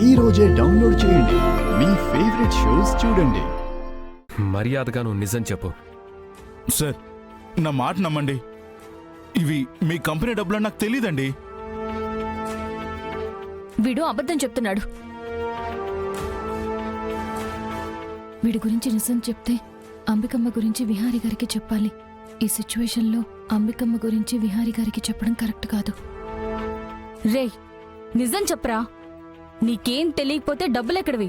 ఈ రోజే డౌన్లోడ్ చేయండి. మీ ఫేవరెట్ షోస్ చూడండి. మర్యాదగా నువ్వు నిజం చెప్పు. సార్, నా మాట నమ్మండి. ఇవి మీ కంపెనీ డబ్బులని నాకు తెలియదండి. వీడు అబద్ధం చెప్తున్నాడు. వీడి గురించి నిజం చెప్తే అంబికమ్మ గురించి విహారీ గారికి చెప్పాలి. ఈ సిచ్యువేషన్లో అంబికమ్మ గురించి విహారీ గారికి చెప్పడం కరెక్ట్ కాదు. రేయ్, నిజం చెప్పరా. నీకేం తెలియకపోతే డబ్బులెక్కడివి?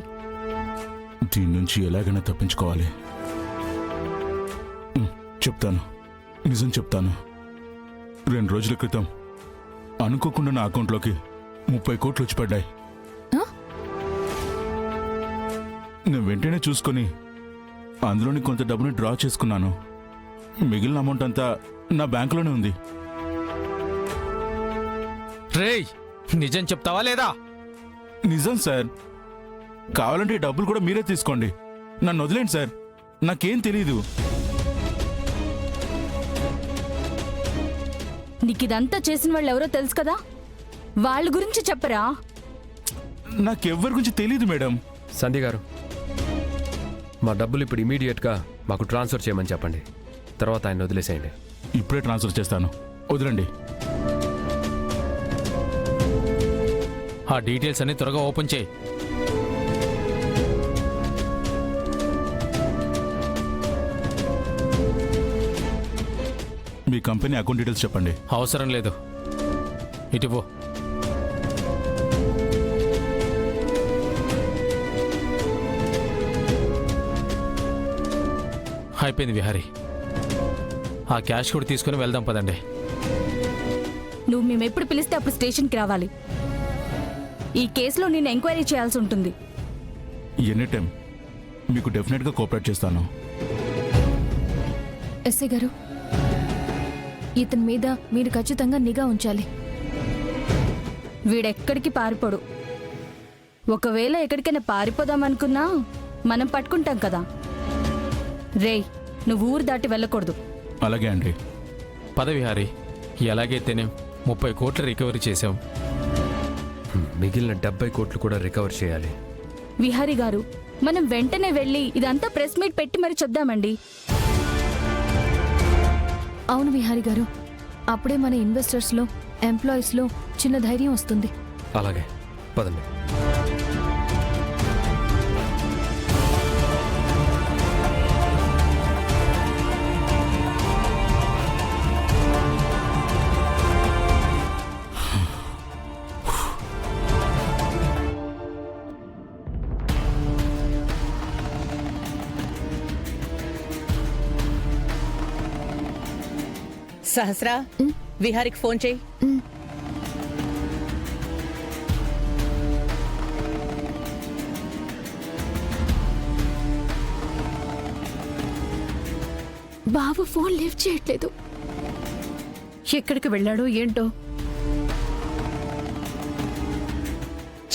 దీని నుంచి ఎలాగైనా తప్పించుకోవాలి. చెప్తాను, నిజం చెప్తాను. 2 రోజుల క్రితం అనుకోకుండా నా అకౌంట్లోకి 30 కోట్లు వచ్చి పడ్డాయి. నేను వెంటనే చూసుకొని అందులోని కొంత డబ్బుని డ్రా చేసుకున్నాను. మిగిలిన అమౌంట్ అంతా నా బ్యాంకులోనే ఉంది. రేయ్, నిజం చెప్తావా లేదా? నిజం సార్. కావాలంటే ఈ డబ్బులు కూడా మీరే తీసుకోండి. నన్ను వదిలేండి సార్, నాకేం తెలీదు. నీకిదంతా చేసిన వాళ్ళు ఎవరో తెలుసు కదా, వాళ్ళ గురించి చెప్పరా. నాకెవ్వరి గురించి తెలీదు మేడం. సంధ్య గారు, మా డబ్బులు ఇప్పుడు ఇమీడియట్గా మాకు ట్రాన్స్ఫర్ చేయమని చెప్పండి. తర్వాత ఆయన వదిలేసేయండి. ఇప్పుడే ట్రాన్స్ఫర్ చేస్తాను, వదలండి. ఆ డీటెయిల్స్ అన్ని త్వరగా ఓపెన్ చేయి. మీ కంపెనీ అకౌంట్ డీటెయిల్స్ చెప్పండి. అవసరం లేదు, ఇటువో. అయిపోయింది విహారీ. ఆ క్యాష్ కూడా తీసుకుని వెళ్దాం పదండి. నువ్వు మేమెప్పుడు పిలిస్తే అప్పుడు స్టేషన్కి రావాలి. ఈ కేసులో నేను ఎంక్వైరీ చేయాల్సి ఉంటుంది. ఎనీ టైం మీకు డెఫినెట్గా కోఆపరేట్ చేస్తాను. ఎస్ఐ గారు, ఇతని మీద మీరు ఖచ్చితంగా నిఘా ఉంచాలి. వీడెక్కడికి పారిపోడు. ఒకవేళ ఎక్కడికైనా పారిపోదామనుకున్నా మనం పట్టుకుంటాం కదా. రేయ్, నువ్వు ఊరు దాటి వెళ్ళకూడదు. అలాగే అండి. పద విహారీ. ఎలాగైతేనే 30 కోట్లు రికవరీ చేశాం. మిగిలిన 70 కోట్లు కూడా రికవర్ చేయాలి. విహారీ గారు, మనం వెంటనే వెళ్ళి ఇదంతా ప్రెస్ మీట్ పెట్టి మరి చెప్దామండి. అవును విహారీ గారు, అప్పుడే మన ఇన్వెస్టర్స్లో ఎంప్లాయీస్లో చిన్న ధైర్యం వస్తుంది. అలాగే పదండి. సహస్రా, విహారికి ఫోన్ చేయి. బాబు ఫోన్ లిఫ్ట్ చేయట్లేదు. ఎక్కడికి వెళ్ళాడో ఏంటో.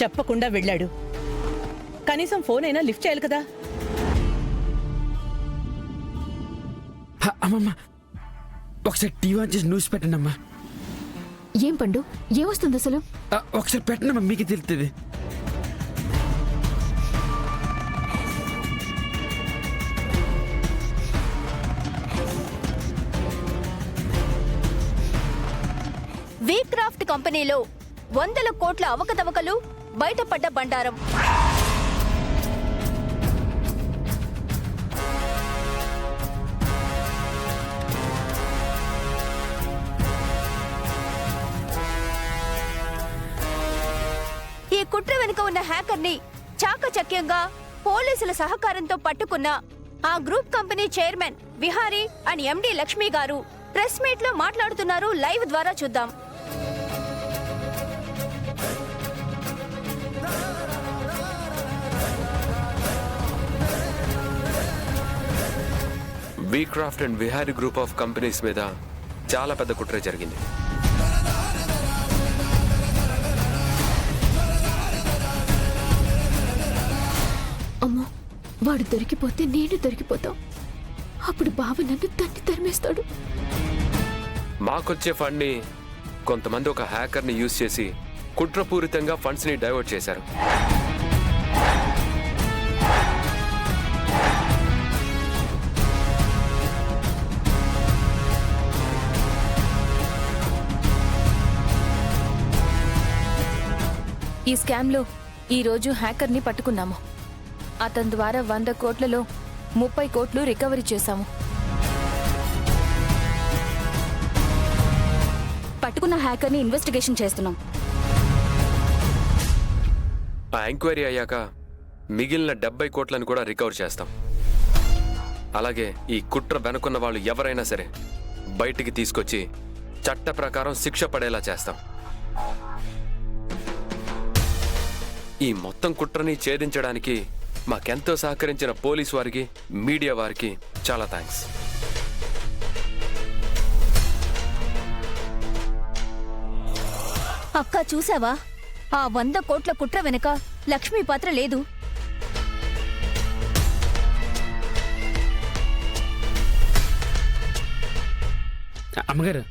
చెప్పకుండా వెళ్ళాడు. కనీసం ఫోన్ అయినా లిఫ్ట్ చేయాలి కదా. అమ్మమ్మ, ఒకసారి టీవీ ఆన్ చేసి న్యూస్ పెట్టండి అమ్మా. ఏం పండు, ఏమొస్తుంది అసలు? ఒకసారి పెట్టండి అమ్మా, మీకు తెలుస్తుంది. వీక్రాఫ్ట్ కంపెనీలో 100 కోట్ల అవకతవకలు, బయటపడ్డ బండారం. ఈ కుట్ర వెనుక ఉన్న హ్యాకర్ని చాకచక్యంగా పోలీసుల సహకారంతో పట్టుకున్న ఆ group company chairman Vihari and MD Lakshmi garu press meet లో మాట్లాడుతున్నారు. లైవ్ ద్వారా చూద్దాం. వీక్రాఫ్ట్ and Vihari group of companies మీద చాలా పెద్ద కుట్ర జరిగింది. అమ్మో, వాడు దొరికిపోతే నేను దొరికిపోతాం. అప్పుడు బావ నన్ను తన్ని తరిమేస్తాడు. మాకొచ్చే ఫండ్ ని కొంతమంది ఒక హ్యాకర్ ని యూజ్ చేసి కుట్రపూరితంగా ఫండ్స్ ని డైవర్ట్ చేశారు. ఈ స్కామ్లో ఈరోజు హ్యాకర్ని పట్టుకున్నాము. అతని ద్వారా 100 కోట్లలో 30 కోట్లు రికవరీ చేశాము. పట్టుకున్న హ్యాకర్ని ఇన్వెస్టిగేషన్ చేస్తున్నాం. ఆ ఎంక్వైరీ అయ్యాక మిగిలిన 70 కోట్లను కూడా రికవర్ చేస్తాం. అలాగే ఈ కుట్ర వెనుకున్న వాళ్ళు ఎవరైనా సరే బయటికి తీసుకొచ్చి చట్ట ప్రకారం శిక్ష పడేలా చేస్తాం. ఈ మొత్తం కుట్రని ఛేదించడానికి మాకెంతో సహకరించిన పోలీస్ వారికి, మీడియా వారికి చాలా థ్యాంక్స్. అక్క చూసావా, ఆ 100 కోట్ల కుట్ర వెనుక లక్ష్మి పాత్ర లేదు. అమ్మగారు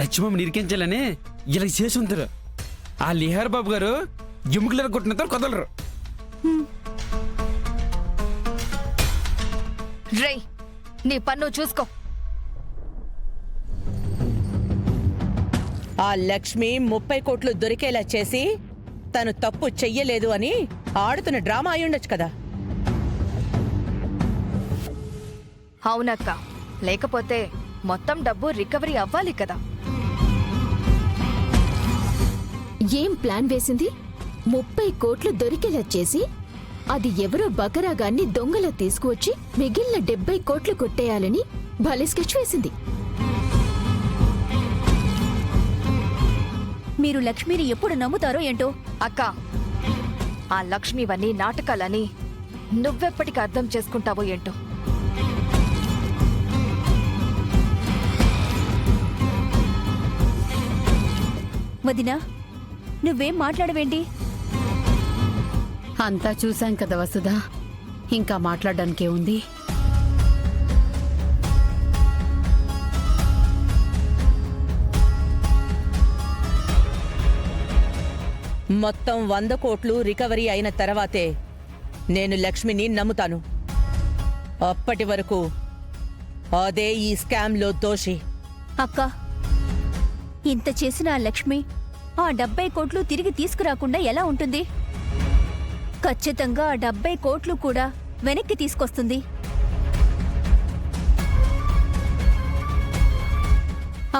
లక్ష్మమ్మ నిరికించాలని ఇలా చేసి ఉంటారు. ఆ లిహార్ బాబు గారు ఎముకలు కొట్టినంత కదలరు. రేయ్, నీ పన్ను చూసుకో. ఆ లక్ష్మి 30 కోట్లు దొరికేలా చేసి తను తప్పు చెయ్యలేదు అని ఆడుతున్న డ్రామా అయ్యుండొచ్చు కదా. అవునక్క, లేకపోతే మొత్తం డబ్బు రికవరీ అవ్వాలి కదా. ఏం ప్లాన్ వేసింది? 30 కోట్లు దొరికేలా చేసి అది ఎవరో బకరాగాన్ని దొంగలా తీసుకువచ్చి మిగిలిన 70 కోట్లు కొట్టేయాలని భలే స్కెచ్ వేసింది. మీరు లక్ష్మిని ఎప్పుడు నమ్ముతారో ఏంటో. అక్క, ఆ లక్ష్మివన్నీ నాటకాలని నువ్వెప్పటికి అర్థం చేసుకుంటావో ఏంటో. వదినా, నువ్వేం మాట్లాడవేంటి? అంతా చూశాం కదా వసుధా, ఇంకా మాట్లాడడానికే ఉంది. మొత్తం 100 కోట్లు రికవరీ అయిన తర్వాతే నేను లక్ష్మిని నమ్ముతాను. అప్పటి వరకు అదే ఈ స్కామ్లో దోషి. అక్క, ఇంత చేసిన ఆ లక్ష్మి ఆ 70 కోట్లు తిరిగి తీసుకురాకుండా ఎలా ఉంటుంది? ఖచ్చితంగా ఆ 70 కోట్లు కూడా వెనక్కి తీసుకొస్తుంది.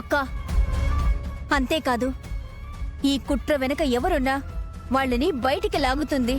అక్క, అంతేకాదు, ఈ కుట్ర వెనక ఎవరున్నా వాళ్ళని బయటికి లాగుతుంది.